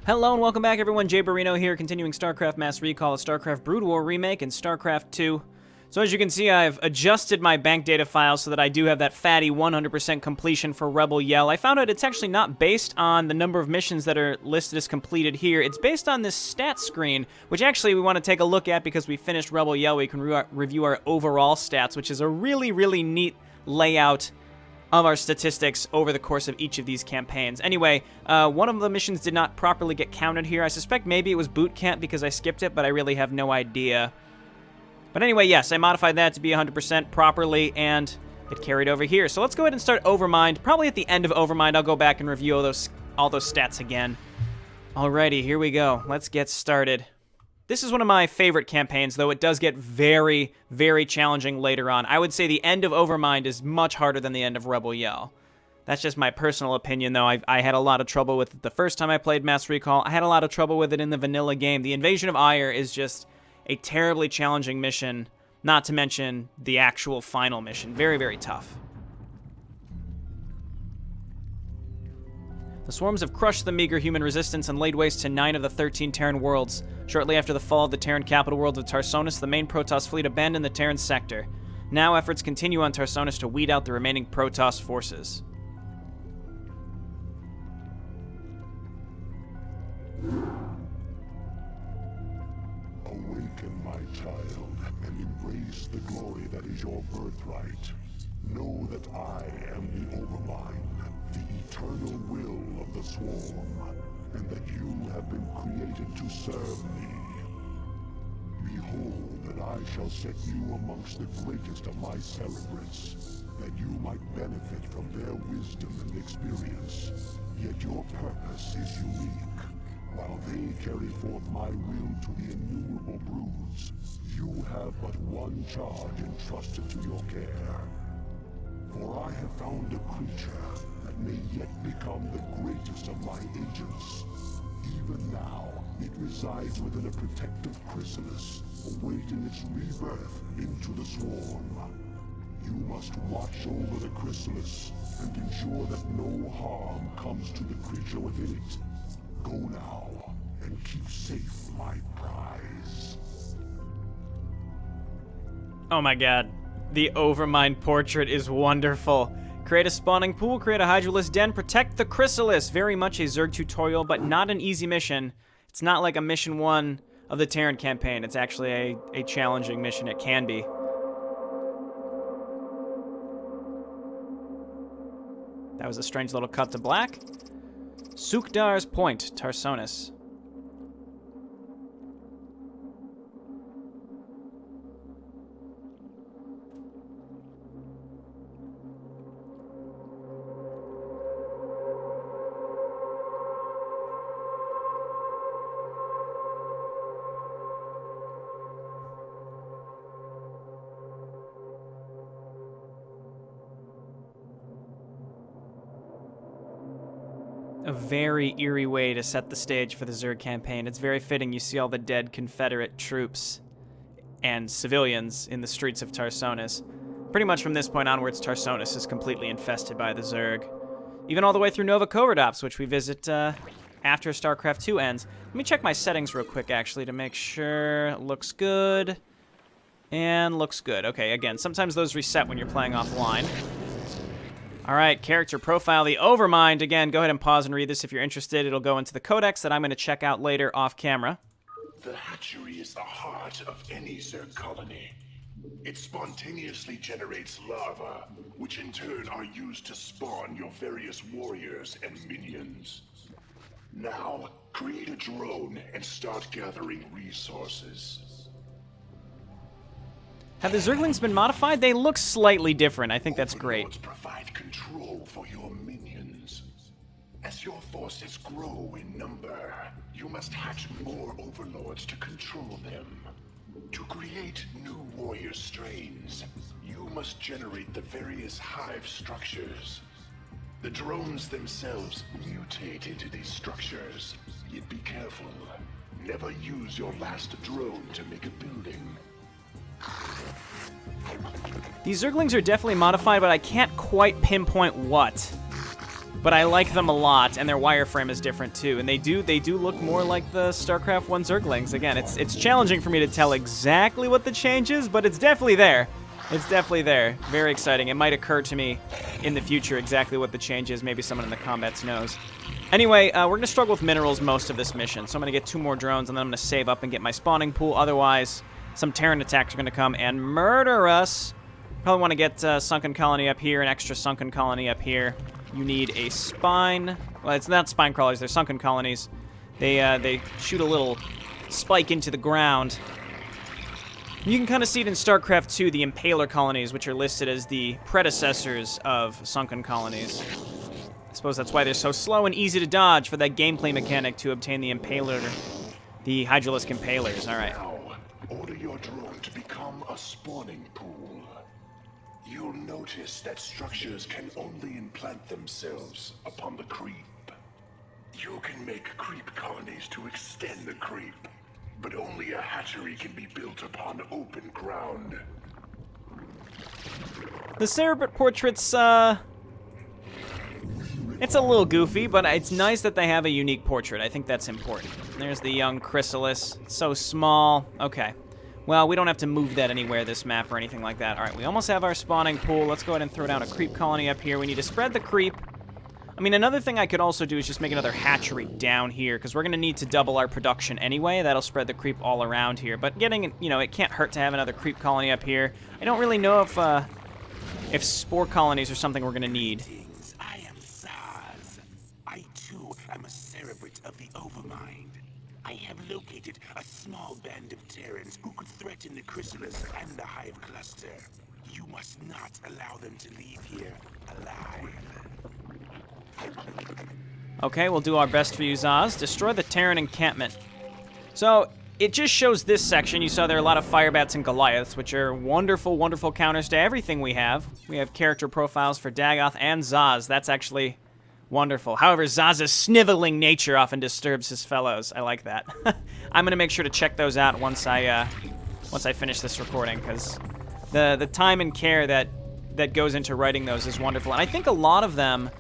Hello and welcome back everyone, Jay Barrino here, continuing StarCraft Mass Recall, a StarCraft Brood War remake, and StarCraft 2. So as you can see, I've adjusted my bank data file so that I do have that fatty 100% completion for Rebel Yell. I found out it's actually not based on the number of missions that are listed as completed here. It's based on this stats screen, which actually we want to take a look at because we finished Rebel Yell. We can review our overall stats, which is a really neat layout of our statistics over the course of each of these campaigns. Anyway, one of the missions did not properly get counted here. I suspect maybe it was boot camp because I skipped it, but I really have no idea. But anyway, yes, I modified that to be 100% properly, and it carried over here. So let's go ahead and start Overmind. Probably at the end of Overmind, I'll go back and review all those stats again. Alrighty, here we go. Let's get started. This is one of my favorite campaigns, though it does get very challenging later on. I would say the end of Overmind is much harder than the end of Rebel Yell. That's just my personal opinion, though. I had a lot of trouble with it the first time I played Mass Recall. I had a lot of trouble with it in the vanilla game. The Invasion of Ire is just a terribly challenging mission, not to mention the actual final mission. Very tough. The swarms have crushed the meager human resistance and laid waste to 9 of the 13 Terran worlds. Shortly after the fall of the Terran capital world of Tarsonis, the main Protoss fleet abandoned the Terran sector. Now efforts continue on Tarsonis to weed out the remaining Protoss forces. Awaken, my child, and embrace the glory that is your birthright. Know that I am the Overmind, the eternal will of the swarm, and that you have been created to serve me. Behold that I shall set you amongst the greatest of my celebrants, that you might benefit from their wisdom and experience. Yet your purpose is unique. While they carry forth my will to the innumerable broods, you have but one charge entrusted to your care. For I have found a creature that may yet become the greatest of my agents. Even now, it resides within a protective chrysalis, awaiting its rebirth into the swarm. You must watch over the chrysalis and ensure that no harm comes to the creature within it. Go now, and keep safe my prize. Oh my god. The Overmind portrait is wonderful. Create a spawning pool, create a Hydralisk den, protect the chrysalis. Very much a Zerg tutorial, but not an easy mission. It's not like a mission 1 of the Terran campaign. It's actually a challenging mission. It can be. That was a strange little cut to black. Sukdar's Point, Tarsonis. A very eerie way to set the stage for the Zerg campaign. It's very fitting. You see all the dead Confederate troops and civilians in the streets of Tarsonis. Pretty much from this point onwards, Tarsonis is completely infested by the Zerg. Even all the way through Nova Coverdops, which we visit after StarCraft 2 ends. Let me check my settings real quick, actually, to make sure it looks good. And looks good. Okay, again, sometimes those reset when you're playing offline. Alright, character profile, the Overmind. Again, go ahead and pause and read this if you're interested. It'll go into the codex that I'm going to check out later off camera. The hatchery is the heart of any Zerg colony. It spontaneously generates larvae, which in turn are used to spawn your various warriors and minions. Now, create a drone and start gathering resources. Have the Zerglings been modified? They look slightly different. I think that's great. Overlords provide control for your minions. As your forces grow in number, you must hatch more overlords to control them. To create new warrior strains, you must generate the various hive structures. The drones themselves mutate into these structures. Yet be careful. Never use your last drone to make a building. These Zerglings are definitely modified, but I can't quite pinpoint what. but I like them a lot, and their wireframe is different too. And they do look more like the StarCraft 1 Zerglings. Again, it's challenging for me to tell exactly what the change is, but it's definitely there. It's definitely there. Very exciting. It might occur to me in the future exactly what the change is. Maybe someone in the combats knows. Anyway, we're going to struggle with minerals most of this mission, so I'm going to get 2 more drones, and then I'm going to save up and get my spawning pool. Otherwise, some Terran attacks are going to come and murder us. Probably want to get Sunken Colony up here, an extra Sunken Colony up here. You need a spine. Well, it's not spine crawlers, they're Sunken Colonies. They shoot a little spike into the ground. You can kind of see it in StarCraft 2, the Impaler Colonies, which are listed as the predecessors of Sunken Colonies. I suppose that's why they're so slow and easy to dodge for that gameplay mechanic to obtain the Impaler, the Hydralisk Impalers. All right. Now, order your drone to become a spawning pool. You'll notice that structures can only implant themselves upon the creep. You can make creep colonies to extend the creep, but only a hatchery can be built upon open ground. The Cerebrate portraits, it's a little goofy, but it's nice that they have a unique portrait. I think that's important. There's the young Chrysalis. So small. Okay. Well, we don't have to move that anywhere, this map, or anything like that. All right, we almost have our spawning pool. Let's go ahead and throw down a creep colony up here. We need to spread the creep. I mean, another thing I could also do is just make another hatchery down here, because we're going to need to double our production anyway. That'll spread the creep all around here. But getting, you know, it can't hurt to have another creep colony up here. I don't really know if spore colonies are something we're going to need. I am Zaz. I too am a Cerebrate of the Overmind. I have located a small band of Terrans who could threaten the Chrysalis and the Hive Cluster. You must not allow them to leave here alive. Okay, we'll do our best for you, Zaz. Destroy the Terran encampment. So, it just shows this section. You saw there are a lot of Firebats and Goliaths, which are wonderful, wonderful counters to everything we have. We have character profiles for Dagoth and Zaz. That's actually wonderful. However, Zaz's sniveling nature often disturbs his fellows. I like that. I'm going to make sure to check those out once I finish this recording, because the time and care that goes into writing those is wonderful. And I think a lot of them,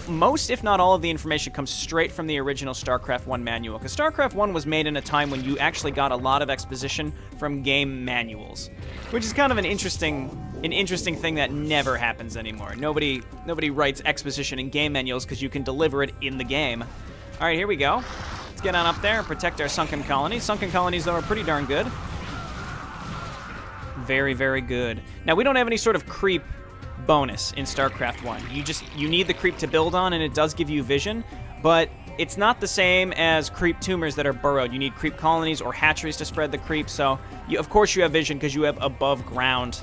most, if not all of the information comes straight from the original StarCraft 1 manual, because StarCraft 1 was made in a time when you actually got a lot of exposition from game manuals, which is kind of an interesting thing that never happens anymore. Nobody writes exposition in game manuals because you can deliver it in the game. All right, here we go. Let's get on up there and protect our Sunken Colonies. Sunken Colonies, though, are pretty darn good. Very, very good. Now, we don't have any sort of creep bonus in StarCraft 1. You need the creep to build on, and it does give you vision, but it's not the same as creep tumors that are burrowed. You need creep colonies or hatcheries to spread the creep, so of course you have vision because you have above ground.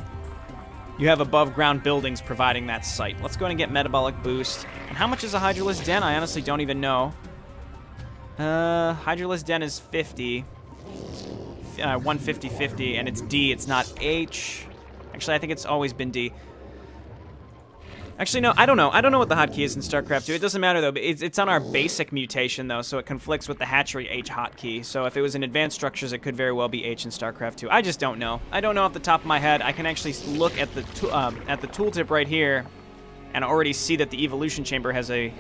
You have above ground buildings providing that site. Let's go ahead and get metabolic boost. And how much is a Hydralisk Den? I honestly don't even know. Hydralisk Den is 50. 150-50, and it's D, it's not H. Actually, I think it's always been D. Actually, no, I don't know. I don't know what the hotkey is in StarCraft 2. It doesn't matter, though. But it's on our basic mutation, though, so it conflicts with the hatchery H hotkey. So if it was in advanced structures, it could very well be H in StarCraft 2. I just don't know. I don't know off the top of my head. I can actually look at the tooltip right here and already see that the evolution chamber has a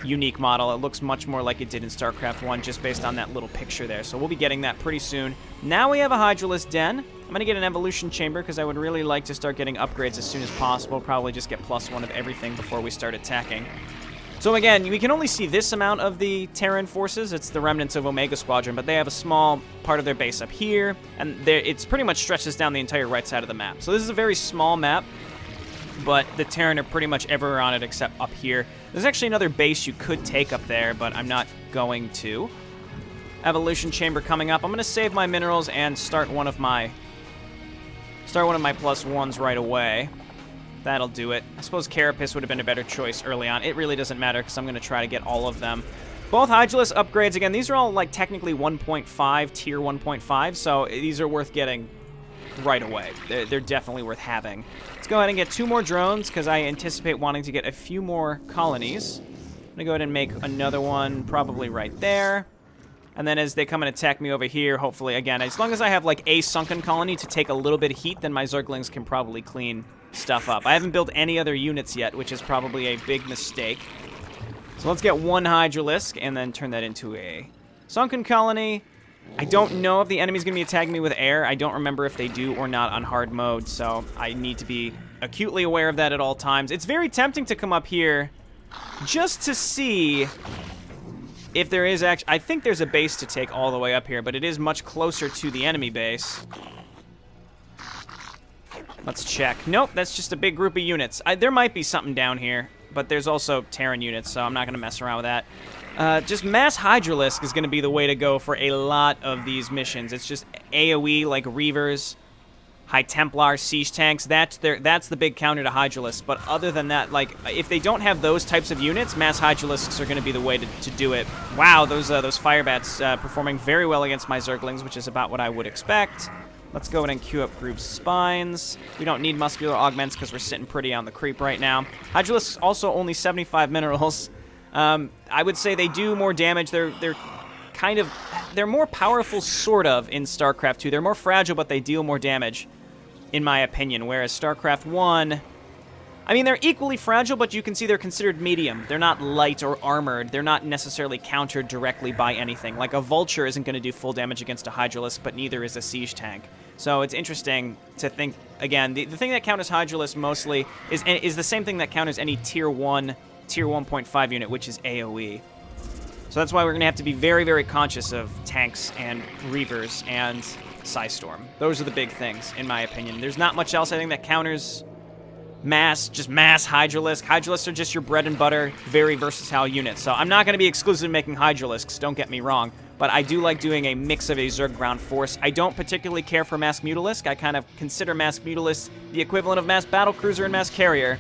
unique model. It looks much more like it did in StarCraft 1 just based on that little picture there. So we'll be getting that pretty soon. Now we have a Hydralisk Den. I'm going to get an evolution chamber because I would really like to start getting upgrades as soon as possible. Probably just get +1 of everything before we start attacking. So again, we can only see this amount of the Terran forces. It's the remnants of Omega Squadron, but they have a small part of their base up here, and it's pretty much stretches down the entire right side of the map. So this is a very small map, but the Terran are pretty much everywhere on it except up here. There's actually another base you could take up there, but I'm not going to. Evolution chamber coming up. I'm going to save my minerals and start one of my +1s right away. That'll do it. I suppose Carapace would have been a better choice early on. It really doesn't matter because I'm going to try to get all of them. Both Hydralisk upgrades, again, these are all like technically 1.5, tier 1.5, so these are worth getting right away. They're definitely worth having. Let's go ahead and get 2 more drones because I anticipate wanting to get a few more colonies. I'm going to go ahead and make another one probably right there. And then as they come and attack me over here, hopefully, again, as long as I have like a Sunken Colony to take a little bit of heat, then my Zerglings can probably clean stuff up. I haven't built any other units yet, which is probably a big mistake. So let's get one Hydralisk and then turn that into a Sunken Colony. I don't know if the enemy's going to be attacking me with air. I don't remember if they do or not on hard mode, so I need to be acutely aware of that at all times. It's very tempting to come up here just to see if there is actually... I think there's a base to take all the way up here, but it is much closer to the enemy base. Let's check. Nope, that's just a big group of units. There might be something down here, but there's also Terran units, so I'm not going to mess around with that. Just mass Hydralisk is going to be the way to go for a lot of these missions. It's just AoE like Reavers, High Templar, Siege Tanks. That's the big counter to Hydralisks. But other than that, like, if they don't have those types of units, mass Hydralisks are going to be the way to do it. Wow, those Firebats performing very well against my Zerglings, which is about what I would expect. Let's go ahead and queue up Group Spines. We don't need Muscular Augments because we're sitting pretty on the creep right now. Hydralisks also only 75 minerals. I would say they do more damage. They're more powerful, sort of, in StarCraft 2. They're more fragile, but they deal more damage, in my opinion. Whereas StarCraft 1, I mean, they're equally fragile, but you can see they're considered medium. They're not light or armored. They're not necessarily countered directly by anything. Like, a Vulture isn't going to do full damage against a Hydralisk, but neither is a Siege Tank. So it's interesting to think, again, the thing that counters Hydralisk mostly is the same thing that counters any Tier 1, Tier 1.5 unit, which is AoE. So that's why we're going to have to be very, very conscious of tanks and Reavers and Psystorm. Those are the big things, in my opinion. There's not much else, I think, that counters mass Hydralisk. Hydralisks are just your bread and butter, very versatile unit. So I'm not going to be exclusively making Hydralisks, don't get me wrong. But I do like doing a mix of a Zerg ground force. I don't particularly care for Mass Mutalisk. I kind of consider Mass Mutalisk the equivalent of Mass Battlecruiser and Mass Carrier.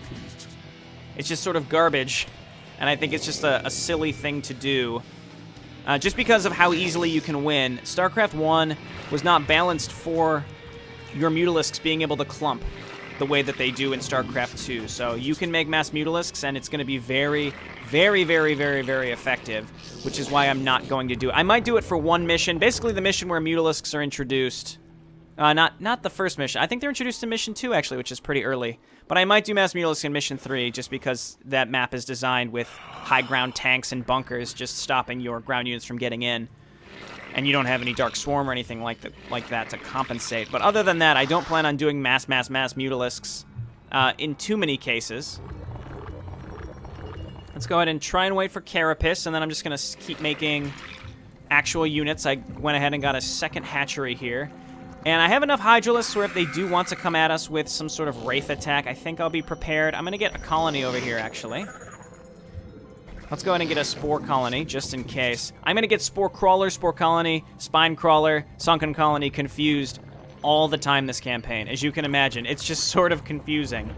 It's just sort of garbage, and I think it's just a silly thing to do. Just because of how easily you can win. StarCraft 1 was not balanced for your Mutalisks being able to clump the way that they do in StarCraft 2. So you can make Mass Mutalisks, and it's going to be very, very, very, very, very effective, which is why I'm not going to do it. I might do it for one mission, basically the mission where Mutalisks are introduced. Not the first mission. I think they're introduced in Mission 2, actually, which is pretty early. But I might do Mass Mutalisk in Mission 3, just because that map is designed with high ground tanks and bunkers just stopping your ground units from getting in. And you don't have any Dark Swarm or anything like that to compensate. But other than that, I don't plan on doing mass Mutalisks in too many cases. Let's go ahead and try and wait for Carapace, and then I'm just going to keep making actual units. I went ahead and got a second hatchery here. And I have enough Hydralisks where if they do want to come at us with some sort of Wraith attack, I think I'll be prepared. I'm going to get a colony over here, actually. Let's go ahead and get a Spore Colony, just in case. I'm going to get Spore Crawler, Spore Colony, Spine Crawler, Sunken Colony confused all the time this campaign. As you can imagine, it's just sort of confusing.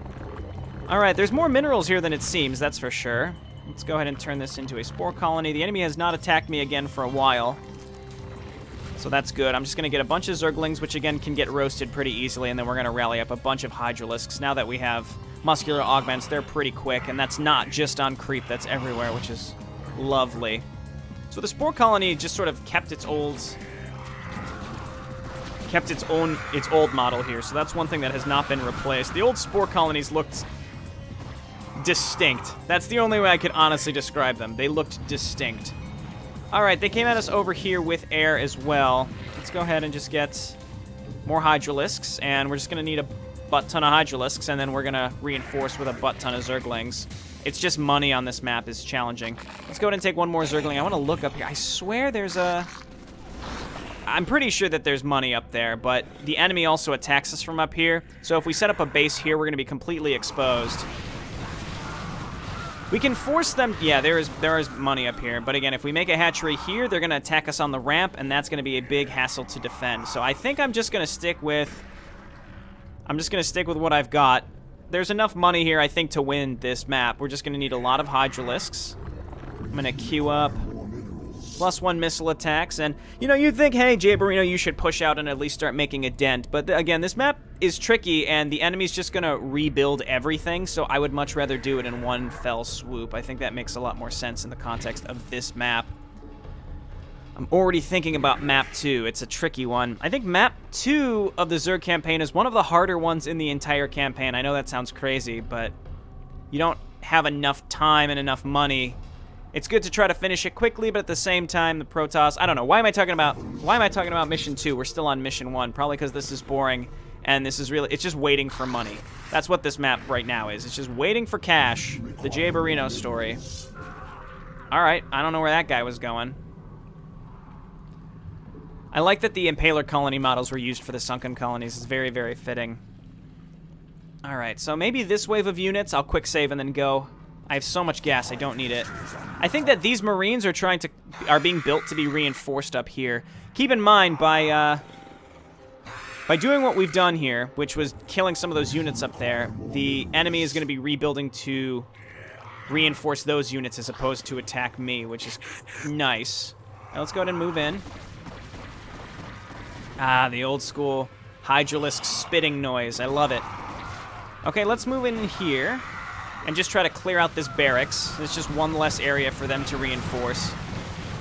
Alright, there's more minerals here than it seems, that's for sure. Let's go ahead and turn this into a Spore Colony. The enemy has not attacked me again for a while, so that's good. I'm just going to get a bunch of Zerglings, which again can get roasted pretty easily, and then we're going to rally up a bunch of Hydralisks. Now that we have Muscular Augments, they're pretty quick, and that's not just on creep, that's everywhere, which is lovely. So the Spore Colony just sort of kept its old model here, so that's one thing that has not been replaced. The old Spore Colonies looked distinct. That's the only way I could honestly describe them. They looked distinct. Alright, they came at us over here with air as well. Let's go ahead and just get more Hydralisks, and we're just going to need a butt ton of Hydralisks, and then we're going to reinforce with a butt ton of Zerglings. It's just money on this map is challenging. Let's go ahead and take one more Zergling. I want to look up here. I swear there's a... I'm pretty sure that there's money up there, but the enemy also attacks us from up here. So if we set up a base here, we're going to be completely exposed. We can force them... Yeah, there is money up here. But again, if we make a hatchery here, they're going to attack us on the ramp, and that's going to be a big hassle to defend. So I think I'm just going to stick with... what I've got. There's enough money here, I think, to win this map. We're just going to need a lot of Hydralisks. I'm going to queue up +1 missile attacks. And, you know, you'd think, hey, Jay Barino, you should push out and at least start making a dent. But, again, this map is tricky, and the enemy's just going to rebuild everything. So I would much rather do it in one fell swoop. I think that makes a lot more sense in the context of this map. I'm already thinking about map 2. It's a tricky one. I think map 2 of the Zerg campaign is one of the harder ones in the entire campaign. I know that sounds crazy, but you don't have enough time and enough money It's good to try to finish it quickly, but at the same time, the Protoss... I don't know. Why am I talking about Mission 2? We're still on Mission 1. Probably because this is boring, and this is really... It's just waiting for money. That's what this map right now is. It's just waiting for cash. The Jay Barrino story. Alright, I don't know where that guy was going. I like that the Impaler colony models were used for the sunken colonies. It's very, very fitting. Alright, so maybe this wave of units, I'll quick save and then go. I have so much gas, I don't need it. I think that these Marines are being built to be reinforced up here. Keep in mind, by doing what we've done here, which was killing some of those units up there, the enemy is going to be rebuilding to reinforce those units as opposed to attack me, which is nice. Now let's go ahead and move in. Ah, the old school Hydralisk spitting noise. I love it. Okay, let's move in here and just try to clear out this barracks. There's just one less area for them to reinforce.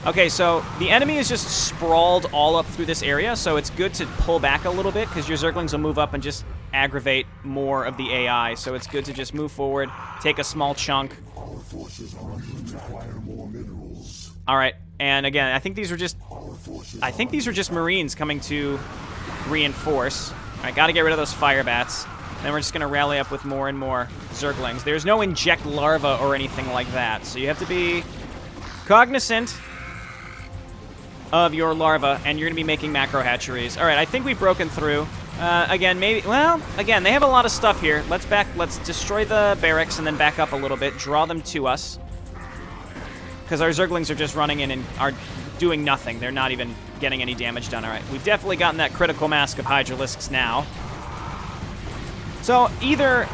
Okay, so the enemy is just sprawled all up through this area, so it's good to pull back a little bit because your Zerglings will move up and just aggravate more of the AI. So it's good to just move forward, take a small chunk. Our forces are going to require more minerals. All right, and again, I think these were just Marines coming to reinforce. All right, got to get rid of those fire bats. Then we're just going to rally up with more and more Zerglings. There's no inject larva or anything like that, so you have to be cognizant of your larva, and you're going to be making macro hatcheries. All right, I think we've broken through. Again, maybe... Well, again, they have a lot of stuff here. Let's destroy the barracks and then back up a little bit. Draw them to us. Because our Zerglings are just running in and are doing nothing. They're not even getting any damage done. All right, we've definitely gotten that critical mask of Hydralisks now. So either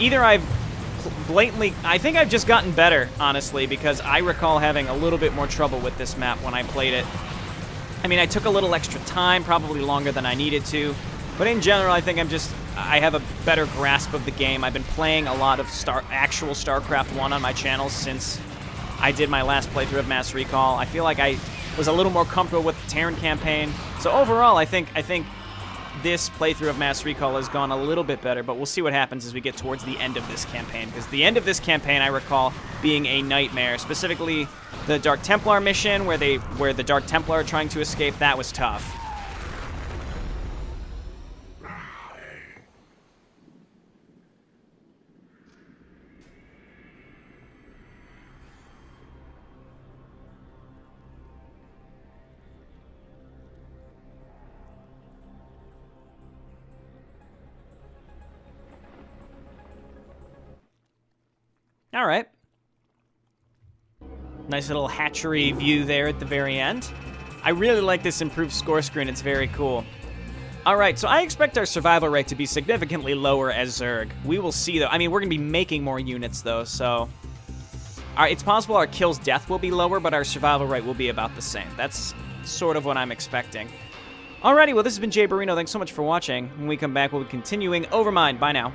I've blatantly... I think I've just gotten better, honestly, because I recall having a little bit more trouble with this map when I played it. I mean, I took a little extra time, probably longer than I needed to, but in general, I think I have a better grasp of the game. I've been playing a lot of actual StarCraft 1 on my channel since I did my last playthrough of Mass Recall. I feel like I was a little more comfortable with the Terran campaign. So overall, I think this playthrough of Mass Recall has gone a little bit better, but we'll see what happens as we get towards the end of this campaign, because the end of this campaign I recall being a nightmare, specifically the Dark Templar mission where the Dark Templar are trying to escape. That was tough. All right. Nice little hatchery view there at the very end. I really like this improved score screen. It's very cool. All right, so I expect our survival rate to be significantly lower as Zerg. We will see, though. I mean, we're going to be making more units, though, so... All right, it's possible our kills death will be lower, but our survival rate will be about the same. That's sort of what I'm expecting. Alrighty, well, this has been Jay Barrino. Thanks so much for watching. When we come back, we'll be continuing Overmind. Bye now.